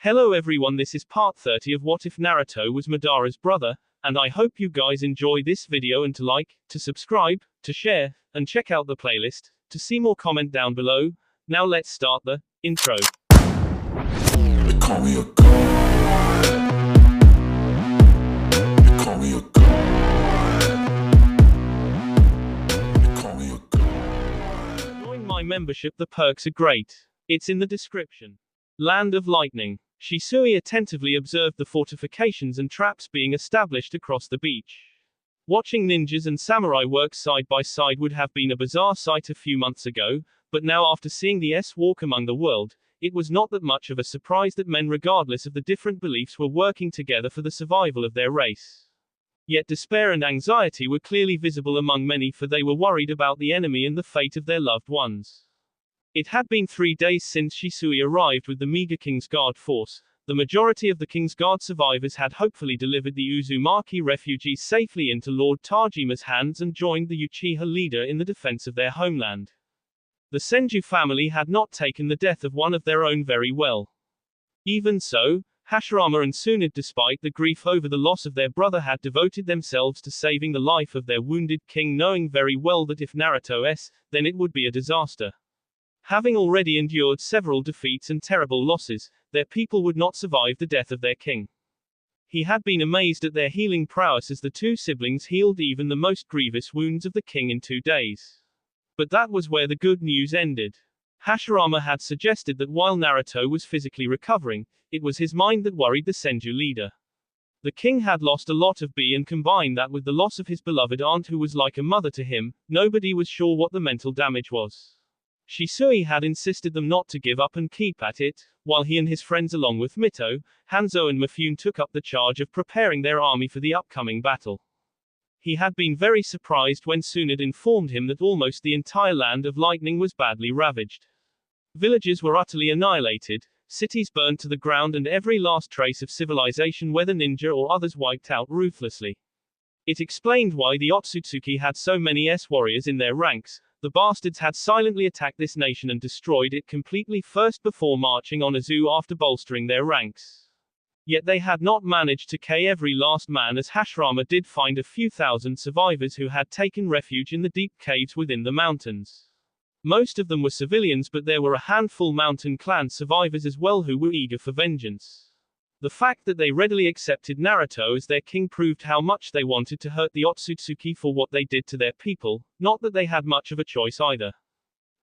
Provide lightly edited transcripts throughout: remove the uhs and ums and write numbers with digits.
Hello everyone, this is part 30 of What If Naruto Was Madara's Brother, and I hope you guys enjoy this video and to like, to subscribe, to share, and check out the playlist, to see more comment down below. Now let's start the intro. They call me a god. They call me a god. They call me a god. Join my membership, the perks are great. It's in the description. Land of Lightning. Shisui attentively observed the fortifications and traps being established across the beach. Watching ninjas and samurai work side by side would have been a bizarre sight a few months ago, but now after seeing the walk among the world, it was not that much of a surprise that men regardless of the different beliefs were working together for the survival of their race. Yet despair and anxiety were clearly visible among many, for they were worried about the enemy and the fate of their loved ones. It had been 3 days since Shisui arrived with the meager Kingsguard force. The majority of the Kingsguard survivors had hopefully delivered the Uzumaki refugees safely into Lord Tajima's hands and joined the Uchiha leader in the defense of their homeland. The Senju family had not taken the death of one of their own very well. Even so, Hashirama and Tsunade, despite the grief over the loss of their brother, had devoted themselves to saving the life of their wounded king, knowing very well that if Naruto's, then it would be a disaster. Having already endured several defeats and terrible losses, their people would not survive the death of their king. He had been amazed at their healing prowess, as the two siblings healed even the most grievous wounds of the king in 2 days. But that was where the good news ended. Hashirama had suggested that while Naruto was physically recovering, it was his mind that worried the Senju leader. The king had lost a lot of B, and combine that with the loss of his beloved aunt who was like a mother to him, nobody was sure what the mental damage was. Shisui had insisted them not to give up and keep at it, while he and his friends along with Mito, Hanzo and Mifune took up the charge of preparing their army for the upcoming battle. He had been very surprised when Tsunade informed him that almost the entire land of Lightning was badly ravaged. Villages were utterly annihilated, cities burned to the ground, and every last trace of civilization, whether ninja or others, wiped out ruthlessly. It explained why the Otsutsuki had so many warriors in their ranks. The bastards had silently attacked this nation and destroyed it completely first before marching on Azu after bolstering their ranks. Yet they had not managed to kill every last man, as Hashirama did find a few thousand survivors who had taken refuge in the deep caves within the mountains. Most of them were civilians, but there were a handful mountain clan survivors as well who were eager for vengeance. The fact that they readily accepted Naruto as their king proved how much they wanted to hurt the Otsutsuki for what they did to their people, not that they had much of a choice either.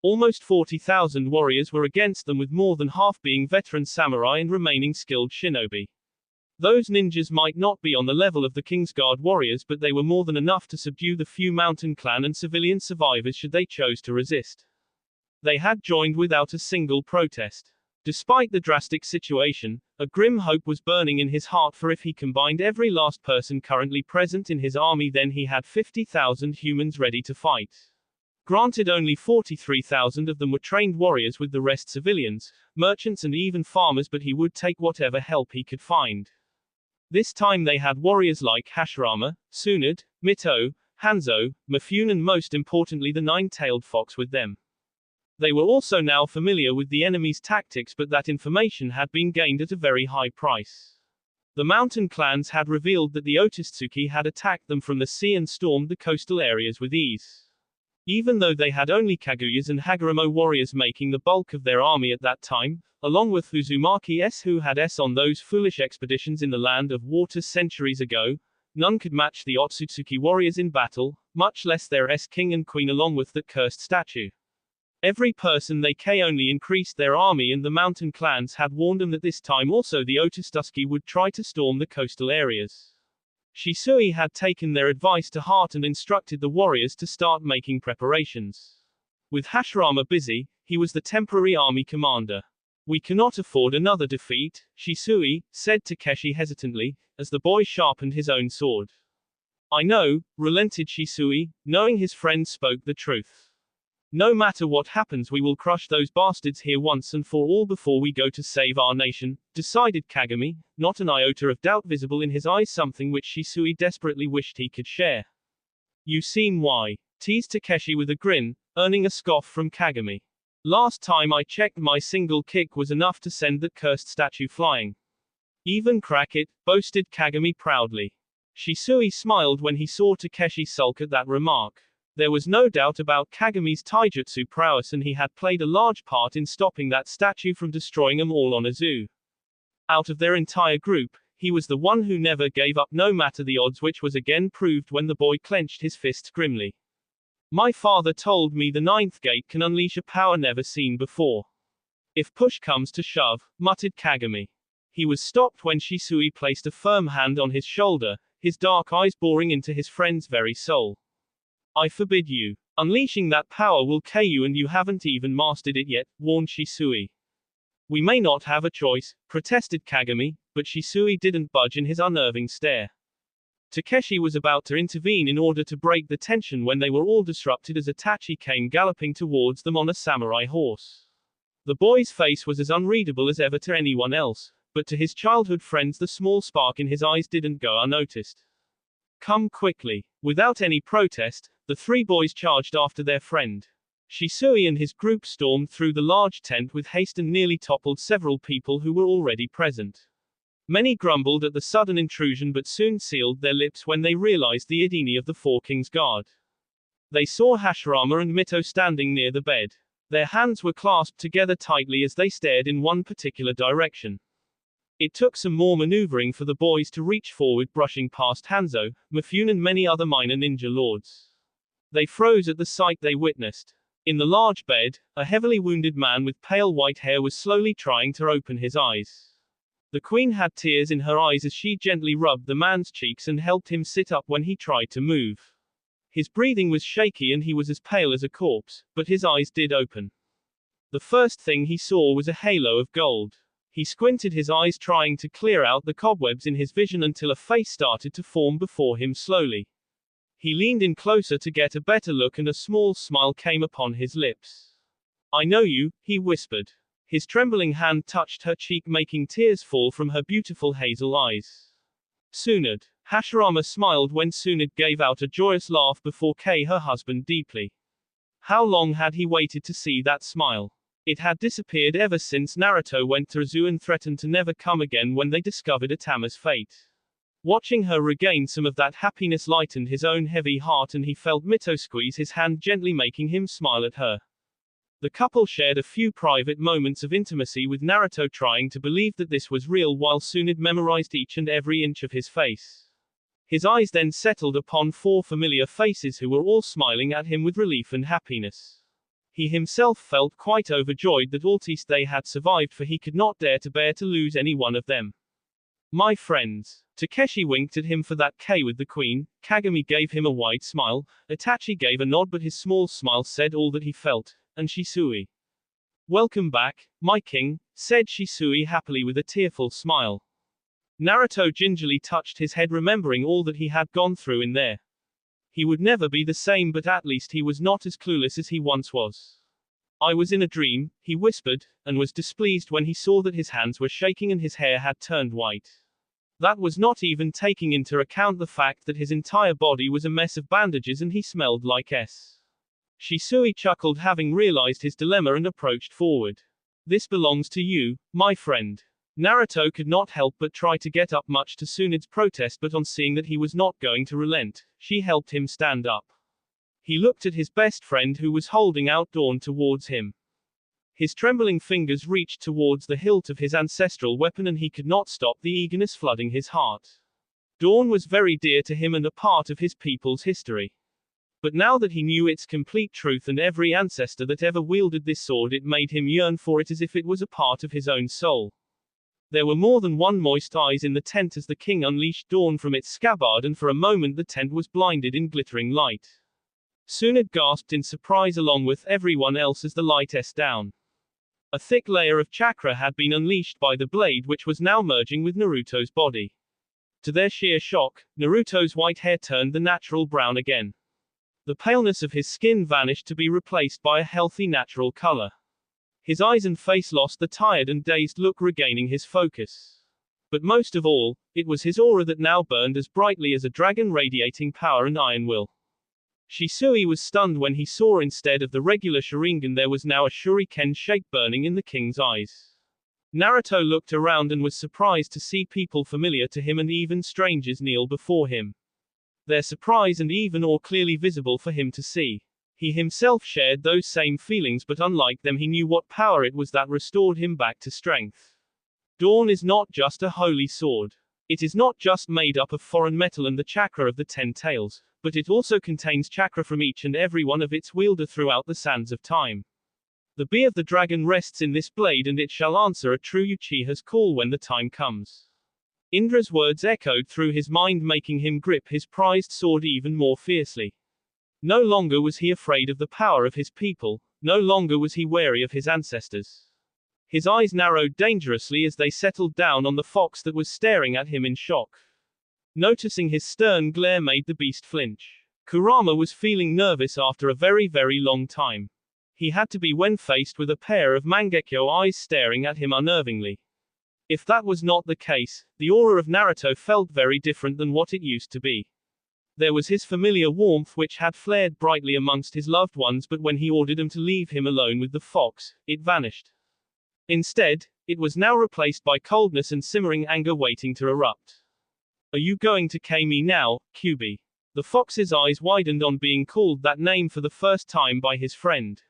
Almost 40,000 warriors were against them, with more than half being veteran samurai and remaining skilled shinobi. Those ninjas might not be on the level of the Kingsguard warriors, but they were more than enough to subdue the few mountain clan and civilian survivors should they choose to resist. They had joined without a single protest. Despite the drastic situation, a grim hope was burning in his heart, for if he combined every last person currently present in his army, then he had 50,000 humans ready to fight. Granted, only 43,000 of them were trained warriors, with the rest civilians, merchants and even farmers, but he would take whatever help he could find. This time they had warriors like Hashirama, Tsunade, Mito, Hanzo, Mifune, and most importantly the nine-tailed fox with them. They were also now familiar with the enemy's tactics, but that information had been gained at a very high price. The mountain clans had revealed that the Otsutsuki had attacked them from the sea and stormed the coastal areas with ease. Even though they had only Kaguyas and Hagoromo warriors making the bulk of their army at that time, along with Uzumaki who had on those foolish expeditions in the land of water centuries ago, none could match the Otsutsuki warriors in battle, much less their king and queen along with that cursed statue. Every person they only increased their army, and the mountain clans had warned them that this time also the Otsutsuki would try to storm the coastal areas. Shisui had taken their advice to heart and instructed the warriors to start making preparations. With Hashirama busy, he was the temporary army commander. "We cannot afford another defeat," Shisui said to Keshi hesitantly, as the boy sharpened his own sword. "I know," relented Shisui, knowing his friend spoke the truth. "No matter what happens, we will crush those bastards here once and for all before we go to save our nation," decided Kagami, not an iota of doubt visible in his eyes, something which Shisui desperately wished he could share. "You seem why?" teased Takeshi with a grin, earning a scoff from Kagami. Last time I checked, my single kick was enough to send that cursed statue flying. Even crack it, boasted Kagami proudly. Shisui smiled when he saw Takeshi sulk at that remark. There was no doubt about Kagami's taijutsu prowess, and he had played a large part in stopping that statue from destroying them all on a zoo. Out of their entire group, he was the one who never gave up no matter the odds, which was again proved when the boy clenched his fists grimly. My father told me the ninth gate can unleash a power never seen before. If push comes to shove, muttered Kagami. He was stopped when Shisui placed a firm hand on his shoulder, his dark eyes boring into his friend's very soul. I forbid you. Unleashing that power will kill you, and you haven't even mastered it yet, warned Shisui. We may not have a choice, protested Kagami, but Shisui didn't budge in his unnerving stare. Takeshi was about to intervene in order to break the tension when they were all disrupted as Itachi came galloping towards them on a samurai horse. The boy's face was as unreadable as ever to anyone else, but to his childhood friends the small spark in his eyes didn't go unnoticed. Come quickly. Without any protest, the three boys charged after their friend. Shisui and his group stormed through the large tent with haste and nearly toppled several people who were already present. Many grumbled at the sudden intrusion, but soon sealed their lips when they realized the identity of the Four Kings Guard. They saw Hashirama and Mito standing near the bed. Their hands were clasped together tightly as they stared in one particular direction. It took some more maneuvering for the boys to reach forward, brushing past Hanzo, Mifune and many other minor ninja lords. They froze at the sight they witnessed. In the large bed, a heavily wounded man with pale white hair was slowly trying to open his eyes. The queen had tears in her eyes as she gently rubbed the man's cheeks and helped him sit up when he tried to move. His breathing was shaky and he was as pale as a corpse, but his eyes did open. The first thing he saw was a halo of gold. He squinted his eyes, trying to clear out the cobwebs in his vision until a face started to form before him slowly. He leaned in closer to get a better look, and a small smile came upon his lips. I know you, he whispered. His trembling hand touched her cheek, making tears fall from her beautiful hazel eyes. Tsunade. Hashirama smiled when Tsunade gave out a joyous laugh before her husband deeply. How long had he waited to see that smile? It had disappeared ever since Naruto went to Izu and threatened to never come again when they discovered Itama's fate. Watching her regain some of that happiness lightened his own heavy heart, and he felt Mito squeeze his hand gently, making him smile at her. The couple shared a few private moments of intimacy, with Naruto trying to believe that this was real while Tsunade memorized each and every inch of his face. His eyes then settled upon four familiar faces who were all smiling at him with relief and happiness. He himself felt quite overjoyed that at least they had survived, for he could not dare to bear to lose any one of them. My friends. Takeshi winked at him for that K with the queen, Kagami gave him a wide smile, Itachi gave a nod, but his small smile said all that he felt, and Shisui. Welcome back, my king, said Shisui happily with a tearful smile. Naruto gingerly touched his head, remembering all that he had gone through in there. He would never be the same, but at least he was not as clueless as he once was. I was in a dream, he whispered, and was displeased when he saw that his hands were shaking and his hair had turned white. That was not even taking into account the fact that his entire body was a mess of bandages and he smelled like S. Shisui chuckled, having realized his dilemma, and approached forward. This belongs to you, my friend. Naruto could not help but try to get up, much to Tsunade's protest, but on seeing that he was not going to relent, she helped him stand up. He looked at his best friend, who was holding out Dawn towards him. His trembling fingers reached towards the hilt of his ancestral weapon, and he could not stop the eagerness flooding his heart. Dawn was very dear to him and a part of his people's history. But now that he knew its complete truth and every ancestor that ever wielded this sword, it made him yearn for it as if it was a part of his own soul. There were more than one moist eyes in the tent as the king unleashed Dawn from its scabbard, and for a moment the tent was blinded in glittering light. Tsunade gasped in surprise along with everyone else as the light eased down. A thick layer of chakra had been unleashed by the blade, which was now merging with Naruto's body. To their sheer shock, Naruto's white hair turned the natural brown again. The paleness of his skin vanished to be replaced by a healthy natural color. His eyes and face lost the tired and dazed look, regaining his focus. But most of all, it was his aura that now burned as brightly as a dragon, radiating power and iron will. Shisui was stunned when he saw instead of the regular Sharingan there was now a shuriken shape burning in the king's eyes. Naruto looked around and was surprised to see people familiar to him and even strangers kneel before him. Their surprise and even awe clearly visible for him to see. He himself shared those same feelings, but unlike them he knew what power it was that restored him back to strength. Dawn is not just a holy sword. It is not just made up of foreign metal and the chakra of the 10 tails, but it also contains chakra from each and every one of its wielder throughout the sands of time. The bee of the dragon rests in this blade and it shall answer a true Uchiha's call when the time comes. Indra's words echoed through his mind, making him grip his prized sword even more fiercely. No longer was he afraid of the power of his people, no longer was he wary of his ancestors. His eyes narrowed dangerously as they settled down on the fox that was staring at him in shock. Noticing his stern glare made the beast flinch. Kurama was feeling nervous after a very long time. He had to be when faced with a pair of Mangekyo eyes staring at him unnervingly. If that was not the case, the aura of Naruto felt very different than what it used to be. There was his familiar warmth which had flared brightly amongst his loved ones, but when he ordered him to leave him alone with the fox, it vanished. Instead, it was now replaced by coldness and simmering anger waiting to erupt. Are you going to kill me now, Kyubi? The fox's eyes widened on being called that name for the first time by his friend.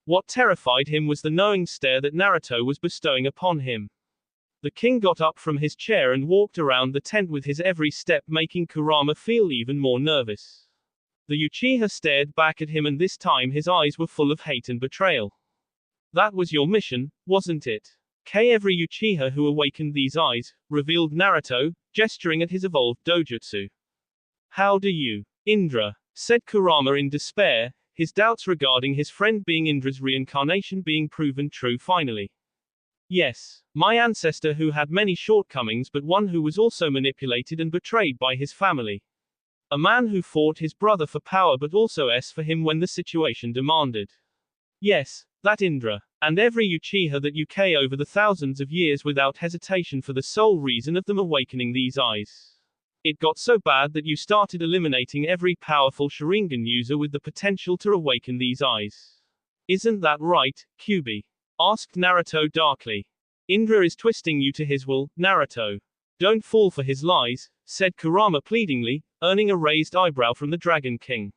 What terrified him was the knowing stare that Naruto was bestowing upon him. The king got up from his chair and walked around the tent with his every step, making Kurama feel even more nervous. The Uchiha stared back at him, and this time his eyes were full of hate and betrayal. That was your mission, wasn't it? Every Uchiha who awakened these eyes, revealed Naruto, gesturing at his evolved dojutsu. How do you, Indra? Said Kurama in despair, his doubts regarding his friend being Indra's reincarnation being proven true finally. Yes, my ancestor who had many shortcomings, but one who was also manipulated and betrayed by his family. A man who fought his brother for power but also for him when the situation demanded. Yes, that Indra, and every Uchiha that you killed over the thousands of years without hesitation for the sole reason of them awakening these eyes. It got so bad that you started eliminating every powerful Sharingan user with the potential to awaken these eyes. Isn't that right, Kyubi? Asked Naruto darkly. Indra is twisting you to his will, Naruto. Don't fall for his lies, said Kurama pleadingly, earning a raised eyebrow from the Dragon King.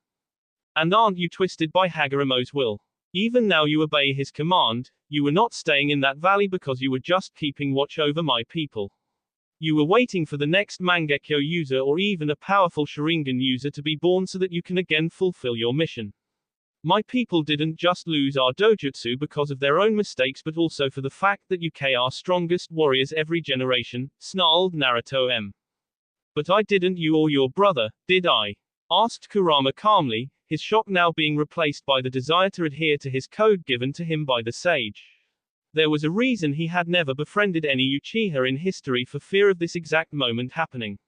And aren't you twisted by Hagoromo's will? Even now you obey his command. You were not staying in that valley because you were just keeping watch over my people. You were waiting for the next Mangekyo user or even a powerful Sharingan user to be born so that you can again fulfill your mission. My people didn't just lose our dojutsu because of their own mistakes but also for the fact that you kill our strongest warriors every generation, snarled Naruto M. But I didn't, you or your brother, did I? Asked Kurama calmly, his shock now being replaced by the desire to adhere to his code given to him by the sage. There was a reason he had never befriended any Uchiha in history for fear of this exact moment happening.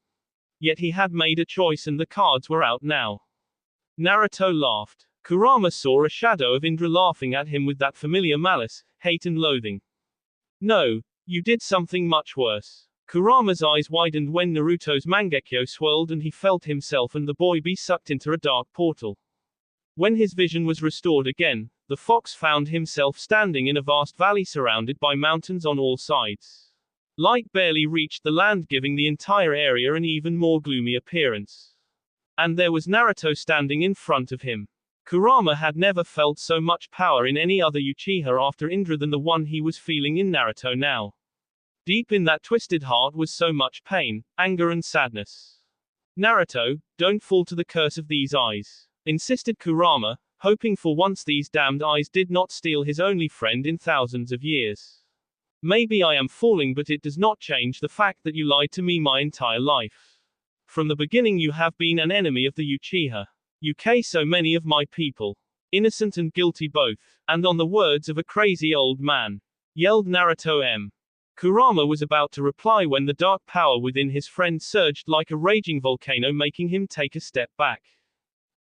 Yet he had made a choice and the cards were out now. Naruto laughed. Kurama saw a shadow of Indra laughing at him with that familiar malice, hate and loathing. No, you did something much worse. Kurama's eyes widened when Naruto's Mangekyo swirled and he felt himself and the boy be sucked into a dark portal. When his vision was restored again, the fox found himself standing in a vast valley surrounded by mountains on all sides. Light barely reached the land, giving the entire area an even more gloomy appearance. And there was Naruto standing in front of him. Kurama had never felt so much power in any other Uchiha after Indra than the one he was feeling in Naruto now. Deep in that twisted heart was so much pain, anger and sadness. Naruto, don't fall to the curse of these eyes, insisted Kurama, hoping for once these damned eyes did not steal his only friend in thousands of years. Maybe I am falling, but it does not change the fact that you lied to me my entire life. From the beginning you have been an enemy of the Uchiha. You killed so many of my people. Innocent and guilty both. And on the words of a crazy old man. Yelled Naruto M. Kurama was about to reply when the dark power within his friend surged like a raging volcano, making him take a step back.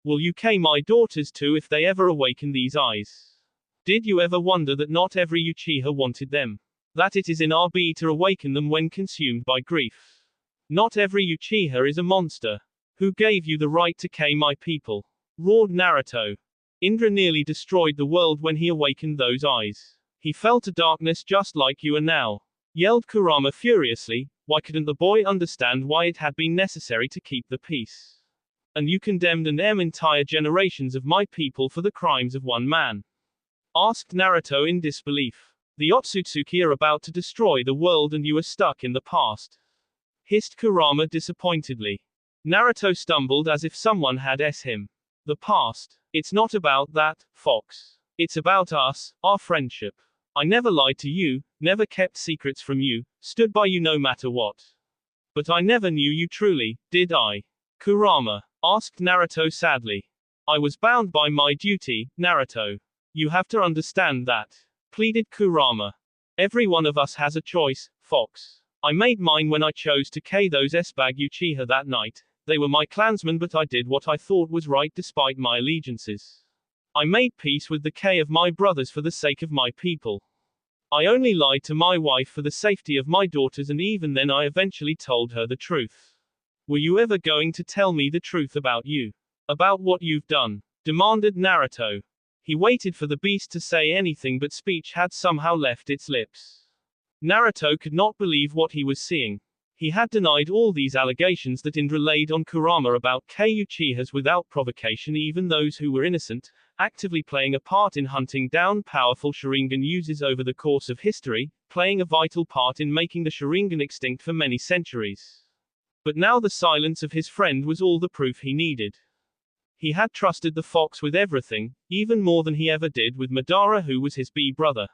Will you kill my daughters too if they ever awaken these eyes? Did you ever wonder that not every Uchiha wanted them? That it is in our be to awaken them when consumed by grief. Not every Uchiha is a monster. Who gave you the right to kill my people? roared Naruto. Indra nearly destroyed the world when he awakened those eyes. He felt a darkness just like you are now, yelled Kurama furiously. Why couldn't the boy understand why it had been necessary to keep the peace? And you condemned entire generations of my people for the crimes of one man? Asked Naruto in disbelief. The Otsutsuki are about to destroy the world and you are stuck in the past, hissed Kurama disappointedly. Naruto stumbled as if someone had him. The past? It's not about that, Fox. It's about us, our friendship. I never lied to you, never kept secrets from you, stood by you no matter what. But I never knew you truly, did I? Kurama asked Naruto sadly. I was bound by my duty, Naruto. You have to understand that, pleaded Kurama. Every one of us has a choice, Fox. I made mine when I chose to kill those Esbag Uchiha that night. They were my clansmen, but I did what I thought was right despite my allegiances. I made peace with the K of my brothers for the sake of my people. I only lied to my wife for the safety of my daughters, and even then I eventually told her the truth. Were you ever going to tell me the truth about you? About what you've done? Demanded Naruto. He waited for the beast to say anything, but speech had somehow left its lips. Naruto could not believe what he was seeing. He had denied all these allegations that Indra laid on Kurama about Uchihas without provocation, even those who were innocent, actively playing a part in hunting down powerful Sharingan users over the course of history, playing a vital part in making the Sharingan extinct for many centuries. But now the silence of his friend was all the proof he needed. He had trusted the fox with everything, even more than he ever did with Madara, who was his brother.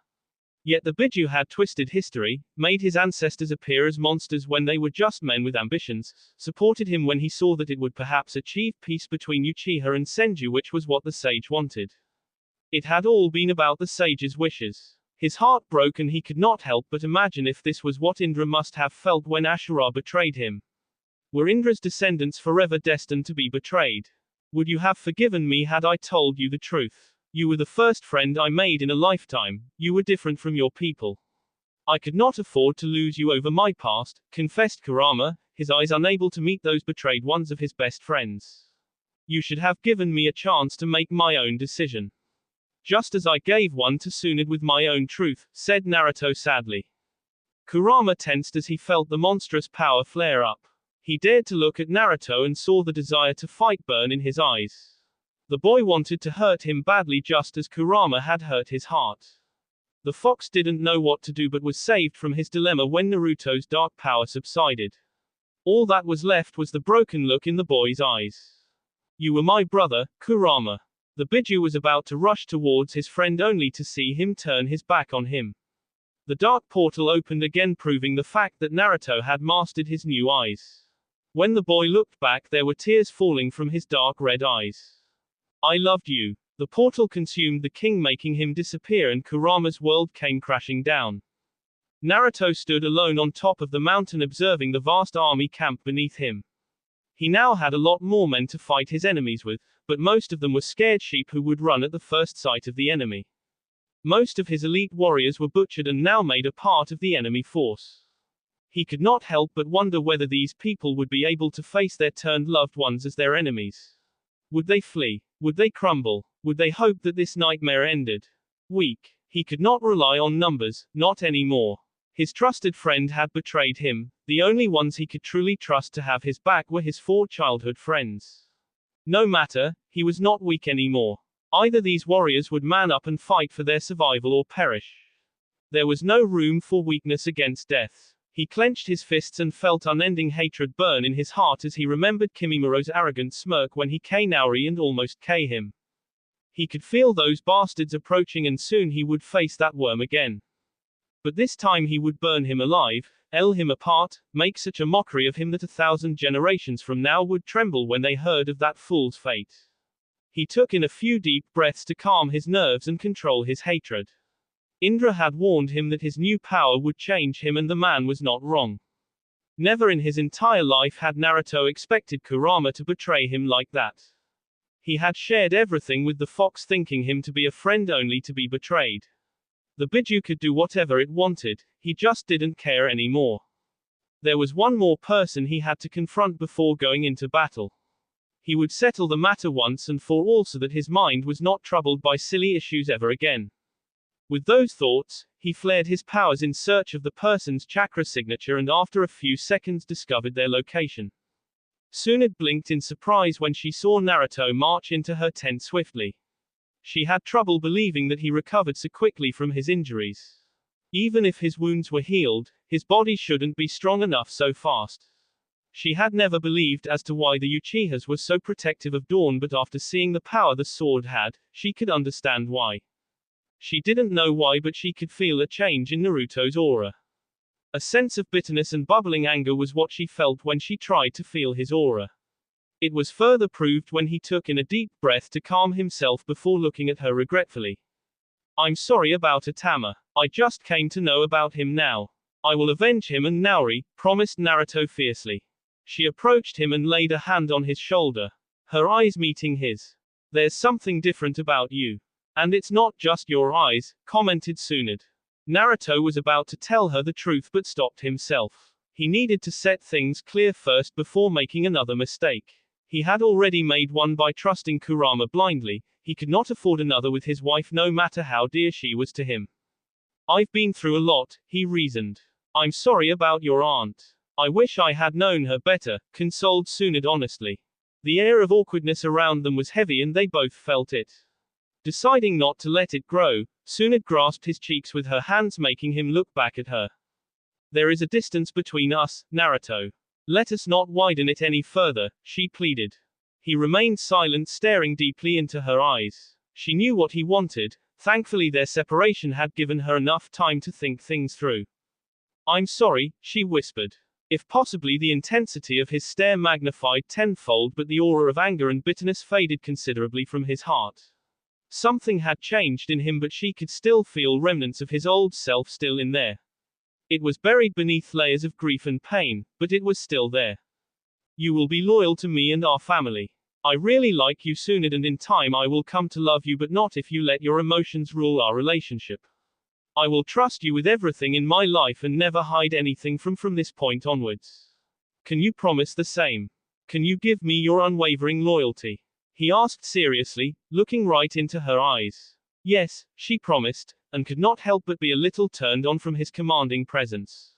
Yet the Biju had twisted history, made his ancestors appear as monsters when they were just men with ambitions, supported him when he saw that it would perhaps achieve peace between Uchiha and Senju, which was what the sage wanted. It had all been about the sage's wishes. His heart broke, and he could not help but imagine if this was what Indra must have felt when Ashura betrayed him. Were Indra's descendants forever destined to be betrayed? Would you have forgiven me had I told you the truth? You were the first friend I made in a lifetime. You were different from your people. I could not afford to lose you over my past, confessed Kurama, his eyes unable to meet those betrayed ones of his best friends. You should have given me a chance to make my own decision. Just as I gave one to Tsunade with my own truth, said Naruto sadly. Kurama tensed as he felt the monstrous power flare up. He dared to look at Naruto and saw the desire to fight burn in his eyes. The boy wanted to hurt him badly, just as Kurama had hurt his heart. The fox didn't know what to do but was saved from his dilemma when Naruto's dark power subsided. All that was left was the broken look in the boy's eyes. You were my brother, Kurama. The Biju was about to rush towards his friend only to see him turn his back on him. The dark portal opened again, proving the fact that Naruto had mastered his new eyes. When the boy looked back, there were tears falling from his dark red eyes. I loved you. The portal consumed the king, making him disappear, and Kurama's world came crashing down. Naruto stood alone on top of the mountain, observing the vast army camp beneath him. He now had a lot more men to fight his enemies with, but most of them were scared sheep who would run at the first sight of the enemy. Most of his elite warriors were butchered and now made a part of the enemy force. He could not help but wonder whether these people would be able to face their turned loved ones as their enemies. Would they flee? Would they crumble? Would they hope that this nightmare ended? Weak. He could not rely on numbers, not anymore. His trusted friend had betrayed him. The only ones he could truly trust to have his back were his 4 childhood friends. No matter, he was not weak anymore. Either these warriors would man up and fight for their survival or perish. There was no room for weakness against death. He clenched his fists and felt unending hatred burn in his heart as he remembered Kimimuro's arrogant smirk when he killed Naori and almost killed him. He could feel those bastards approaching, and soon he would face that worm again. But this time he would burn him alive, ell him apart, make such a mockery of him that 1,000 generations from now would tremble when they heard of that fool's fate. He took in a few deep breaths to calm his nerves and control his hatred. Indra had warned him that his new power would change him, and the man was not wrong. Never in his entire life had Naruto expected Kurama to betray him like that. He had shared everything with the fox, thinking him to be a friend only to be betrayed. The Biju could do whatever it wanted, he just didn't care anymore. There was one more person he had to confront before going into battle. He would settle the matter once and for all so that his mind was not troubled by silly issues ever again. With those thoughts, he flared his powers in search of the person's chakra signature and after a few seconds discovered their location. Tsunade blinked in surprise when she saw Naruto march into her tent swiftly. She had trouble believing that he recovered so quickly from his injuries. Even if his wounds were healed, his body shouldn't be strong enough so fast. She had never believed as to why the Uchihas were so protective of Dawn, but after seeing the power the sword had, she could understand why. She didn't know why, but she could feel a change in Naruto's aura. A sense of bitterness and bubbling anger was what she felt when she tried to feel his aura. It was further proved when he took in a deep breath to calm himself before looking at her regretfully. I'm sorry about Atama. I just came to know about him now. I will avenge him and Naori, promised Naruto fiercely. She approached him and laid a hand on his shoulder, her eyes meeting his. There's something different about you. And it's not just your eyes, commented Tsunade. Naruto was about to tell her the truth but stopped himself. He needed to set things clear first before making another mistake. He had already made one by trusting Kurama blindly. He could not afford another with his wife no matter how dear she was to him. I've been through a lot, he reasoned. I'm sorry about your aunt. I wish I had known her better, consoled Tsunade honestly. The air of awkwardness around them was heavy and they both felt it. Deciding not to let it grow, Tsunade grasped his cheeks with her hands, making him look back at her. There is a distance between us, Naruto. Let us not widen it any further, she pleaded. He remained silent, staring deeply into her eyes. She knew what he wanted. Thankfully their separation had given her enough time to think things through. I'm sorry, she whispered. If possibly the intensity of his stare magnified tenfold, but the aura of anger and bitterness faded considerably from his heart. Something had changed in him, but she could still feel remnants of his old self still in there. It was buried beneath layers of grief and pain, but it was still there. You will be loyal to me and our family. I really like you, Tsunade, and in time I will come to love you, but not if you let your emotions rule our relationship. I will trust you with everything in my life and never hide anything from this point onwards. Can you promise the same? Can you give me your unwavering loyalty? He asked seriously, looking right into her eyes. Yes, she promised, and could not help but be a little turned on from his commanding presence.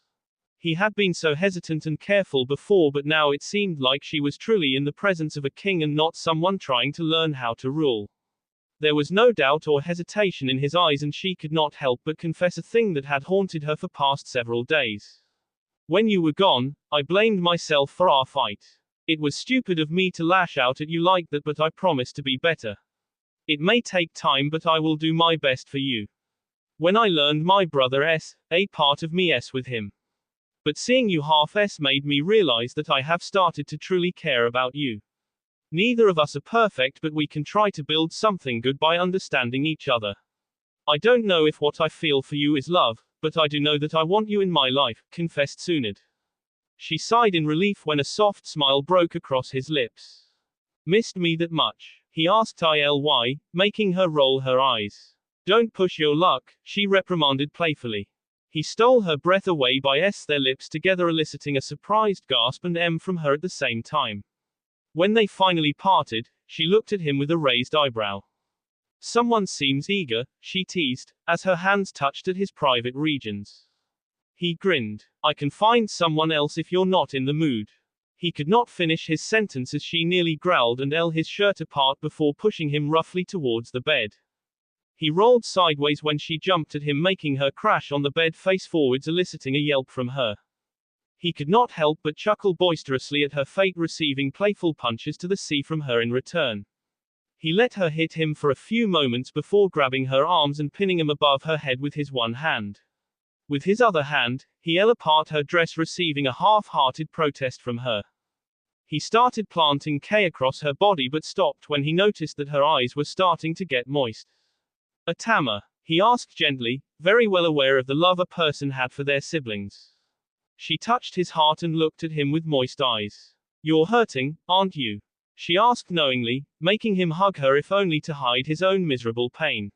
He had been so hesitant and careful before, but now it seemed like she was truly in the presence of a king and not someone trying to learn how to rule. There was no doubt or hesitation in his eyes, and she could not help but confess a thing that had haunted her for past several days. When you were gone, I blamed myself for our fight. It was stupid of me to lash out at you like that, but I promise to be better. It may take time, but I will do my best for you. When I learned my brother a part of me with him. But seeing you half made me realize that I have started to truly care about you. Neither of us are perfect, but we can try to build something good by understanding each other. I don't know if what I feel for you is love, but I do know that I want you in my life, confessed Tsunade. She sighed in relief when a soft smile broke across his lips. Missed me that much? He asked ILY, making her roll her eyes. Don't push your luck, she reprimanded playfully. He stole her breath away by their lips together, eliciting a surprised gasp and from her at the same time. When they finally parted, she looked at him with a raised eyebrow. Someone seems eager, she teased, as her hands touched at his private regions. He grinned. I can find someone else if you're not in the mood. He could not finish his sentence as she nearly growled and his shirt apart before pushing him roughly towards the bed. He rolled sideways when she jumped at him, making her crash on the bed face forwards, eliciting a yelp from her. He could not help but chuckle boisterously at her fate, receiving playful punches to the sea from her in return. He let her hit him for a few moments before grabbing her arms and pinning him above her head with his one hand. With his other hand, he held apart her dress, receiving a half-hearted protest from her. He started planting K across her body but stopped when he noticed that her eyes were starting to get moist. Atama? He asked gently, very well aware of the love a person had for their siblings. She touched his heart and looked at him with moist eyes. You're hurting, aren't you? She asked knowingly, making him hug her if only to hide his own miserable pain.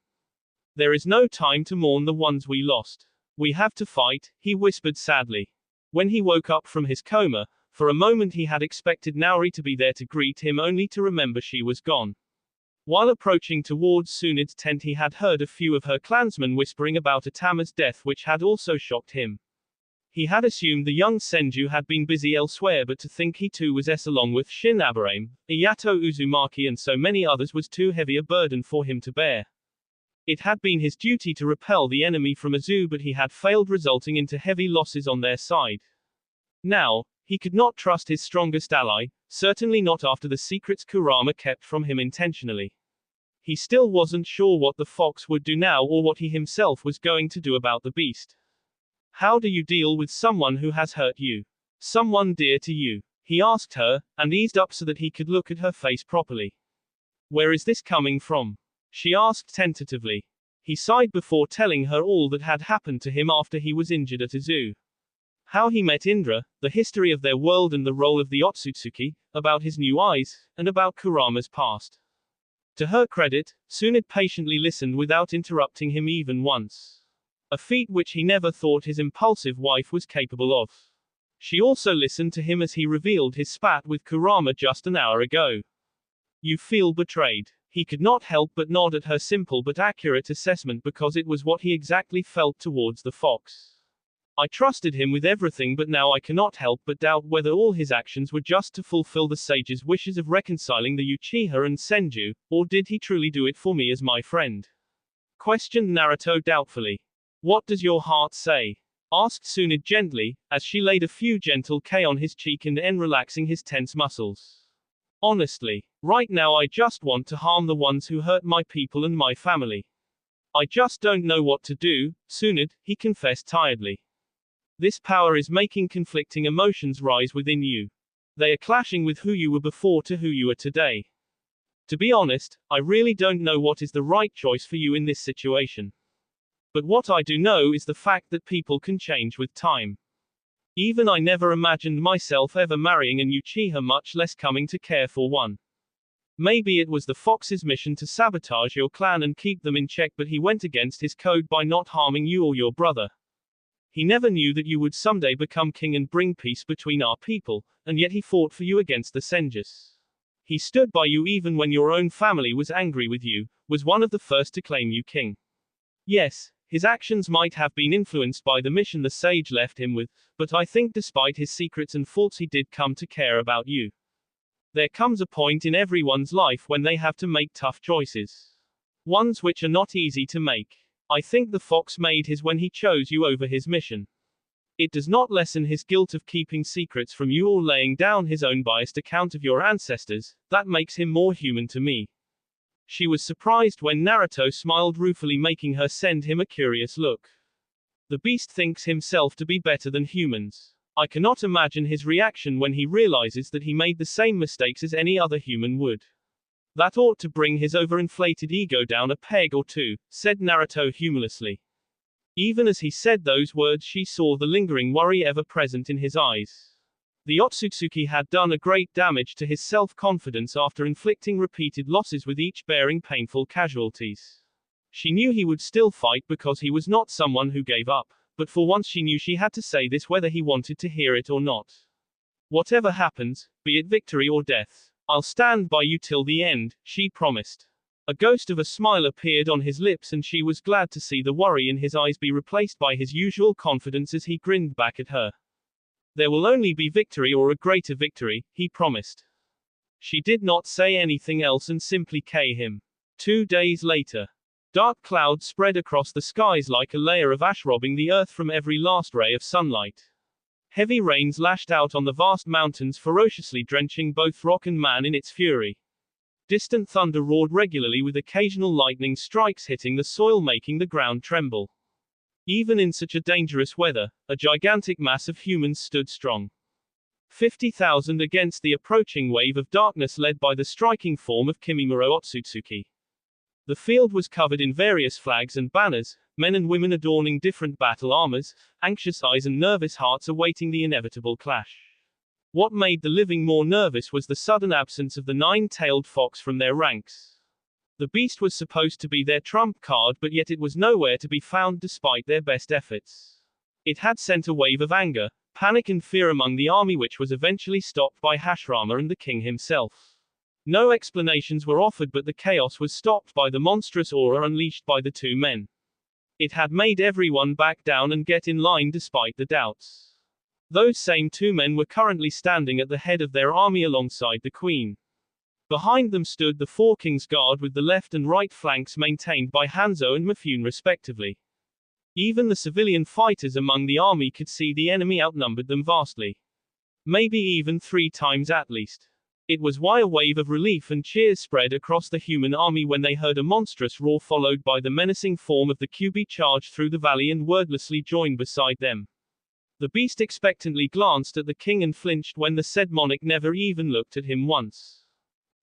There is no time to mourn the ones we lost. We have to fight, he whispered sadly. When he woke up from his coma, For a moment he had expected Naori to be there to greet him, only to remember she was gone. While approaching towards Tsunde's tent he had heard a few of her clansmen whispering about Atama's death, which had also shocked him. He had assumed the young Senju had been busy elsewhere, but to think he too was along with Shin Aburame, Iyato Uzumaki and so many others was too heavy a burden for him to bear. It had been his duty to repel the enemy from Azu, but he had failed, resulting into heavy losses on their side. Now, he could not trust his strongest ally, certainly not after the secrets Kurama kept from him intentionally. He still wasn't sure what the fox would do now or what he himself was going to do about the beast. How do you deal with someone who has hurt you? Someone dear to you? He asked her, and eased up so that he could look at her face properly. Where is this coming from? She asked tentatively. He sighed before telling her all that had happened to him after he was injured at Azu. How he met Indra, the history of their world and the role of the Otsutsuki, about his new eyes, and about Kurama's past. To her credit, Tsunade patiently listened without interrupting him even once. A feat which he never thought his impulsive wife was capable of. She also listened to him as he revealed his spat with Kurama just an hour ago. You feel betrayed. He could not help but nod at her simple but accurate assessment, because it was what he exactly felt towards the fox. I trusted him with everything, but now I cannot help but doubt whether all his actions were just to fulfill the sage's wishes of reconciling the Uchiha and Senju, or did he truly do it for me as my friend? Questioned Naruto doubtfully. What does your heart say? Asked Tsunade gently, as she laid a few gentle K on his cheek and relaxing his tense muscles. Honestly, right now I just want to harm the ones who hurt my people and my family. I just don't know what to do, Tsunade, he confessed tiredly. This power is making conflicting emotions rise within you. They are clashing with who you were before to who you are today. To be honest, I really don't know what is the right choice for you in this situation. But what I do know is the fact that people can change with time. Even I never imagined myself ever marrying an Uchiha, much less coming to care for one. Maybe it was the fox's mission to sabotage your clan and keep them in check, but he went against his code by not harming you or your brother. He never knew that you would someday become king and bring peace between our people, and yet he fought for you against the Senjus. He stood by you even when your own family was angry with you, was one of the first to claim you king. Yes, his actions might have been influenced by the mission the sage left him with, but I think despite his secrets and faults he did come to care about you. There comes a point in everyone's life when they have to make tough choices. Ones which are not easy to make. I think the fox made his when he chose you over his mission. It does not lessen his guilt of keeping secrets from you or laying down his own biased account of your ancestors, that makes him more human to me. She was surprised when Naruto smiled ruefully, making her send him a curious look. The beast thinks himself to be better than humans. I cannot imagine his reaction when he realizes that he made the same mistakes as any other human would. That ought to bring his overinflated ego down a peg or two, said Naruto humorlessly. Even as he said those words, she saw the lingering worry ever present in his eyes. The Otsutsuki had done a great damage to his self-confidence after inflicting repeated losses, with each bearing painful casualties. She knew he would still fight because he was not someone who gave up, but for once she knew she had to say this whether he wanted to hear it or not. Whatever happens, be it victory or death, I'll stand by you till the end, she promised. A ghost of a smile appeared on his lips, and she was glad to see the worry in his eyes be replaced by his usual confidence as he grinned back at her. There will only be victory or a greater victory, he promised. She did not say anything else and simply K him. 2 days later. Dark clouds spread across the skies like a layer of ash, robbing the earth from every last ray of sunlight. Heavy rains lashed out on the vast mountains, ferociously drenching both rock and man in its fury. Distant thunder roared regularly, with occasional lightning strikes hitting the soil, making the ground tremble. Even in such a dangerous weather, a gigantic mass of humans stood strong. 50,000 against the approaching wave of darkness led by the striking form of Kimimaro Otsutsuki. The field was covered in various flags and banners, men and women adorning different battle armors, anxious eyes and nervous hearts awaiting the inevitable clash. What made the living more nervous was the sudden absence of the 9-tailed fox from their ranks. The beast was supposed to be their trump card, but yet it was nowhere to be found despite their best efforts. It had sent a wave of anger, Panic and fear among the army, which was eventually stopped by Hashirama and the king himself. No explanations were offered, but the chaos was stopped by the monstrous aura unleashed by the two men. It had made everyone back down and get in line despite the doubts. Those same two men were currently standing at the head of their army alongside the queen. Behind them stood the four kings guard, with the left and right flanks maintained by Hanzo and Mifune respectively. Even the civilian fighters among the army could see the enemy outnumbered them vastly. Maybe even 3 times at least. It was why a wave of relief and cheers spread across the human army when they heard a monstrous roar followed by the menacing form of the QB charge through the valley and wordlessly joined beside them. The beast expectantly glanced at the king and flinched when the said monarch never even looked at him once.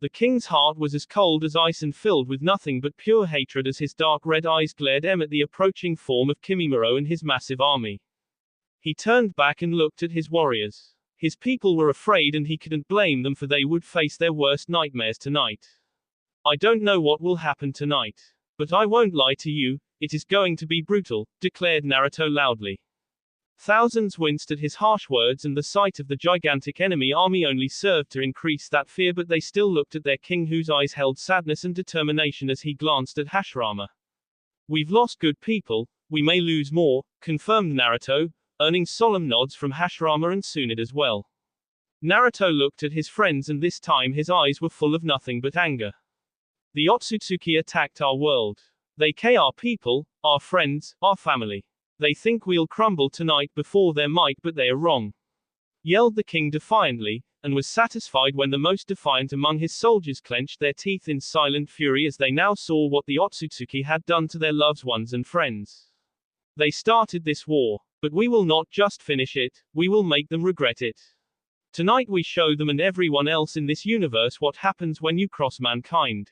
The king's heart was as cold as ice and filled with nothing but pure hatred as his dark red eyes glared at the approaching form of Kimimaro and his massive army. He turned back and looked at his warriors. His people were afraid and he couldn't blame them, for they would face their worst nightmares tonight. I don't know what will happen tonight. But I won't lie to you, it is going to be brutal, declared Naruto loudly. Thousands winced at his harsh words, and the sight of the gigantic enemy army only served to increase that fear, but they still looked at their king, whose eyes held sadness and determination as he glanced at Hashirama. We've lost good people, we may lose more, confirmed Naruto, earning solemn nods from Hashirama and Tsunade as well. Naruto looked at his friends, and this time his eyes were full of nothing but anger. The Otsutsuki attacked our world. They kill our people, our friends, our family. They think we'll crumble tonight before their might, but they are wrong. Yelled the king defiantly, and was satisfied when the most defiant among his soldiers clenched their teeth in silent fury as they now saw what the Otsutsuki had done to their loved ones and friends. They started this war, but we will not just finish it, we will make them regret it. Tonight we show them and everyone else in this universe what happens when you cross mankind.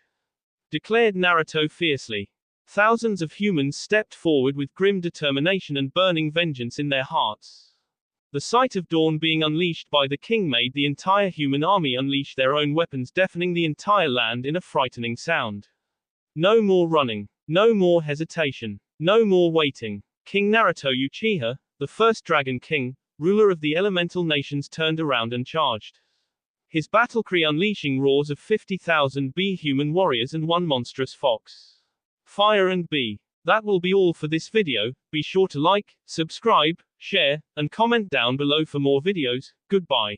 Declared Naruto fiercely. Thousands of humans stepped forward with grim determination and burning vengeance in their hearts. The sight of dawn being unleashed by the king made the entire human army unleash their own weapons, deafening the entire land in a frightening sound. No more running. No more hesitation. No more waiting. King Naruto Uchiha, the first Dragon King, ruler of the elemental nations, turned around and charged. His battle cry unleashing roars of 50,000 human warriors and one monstrous fox. Fire and B. That will be all for this video. Be sure to like, subscribe, share, and comment down below for more videos. Goodbye.